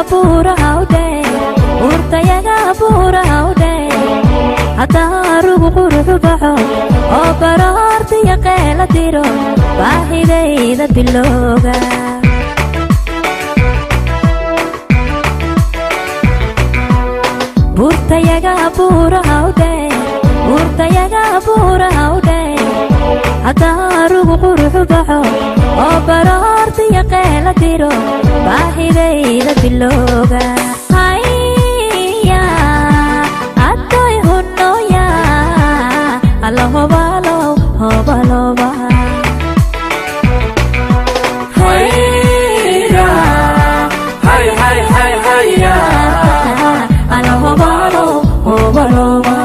buurahawdhe urtayaga buurahawdhe hadaarugu quruxu baxo oo baroortiya qeela diro baahidayda bilooga burtayaga buurahawdhe hadaarugu quruxu baxo oo baroortiya qeela diro baahidayda bilooga haya adoy hunoya alla hobalow hobaloba haya hay hay hay haya alla hobalow hobaloba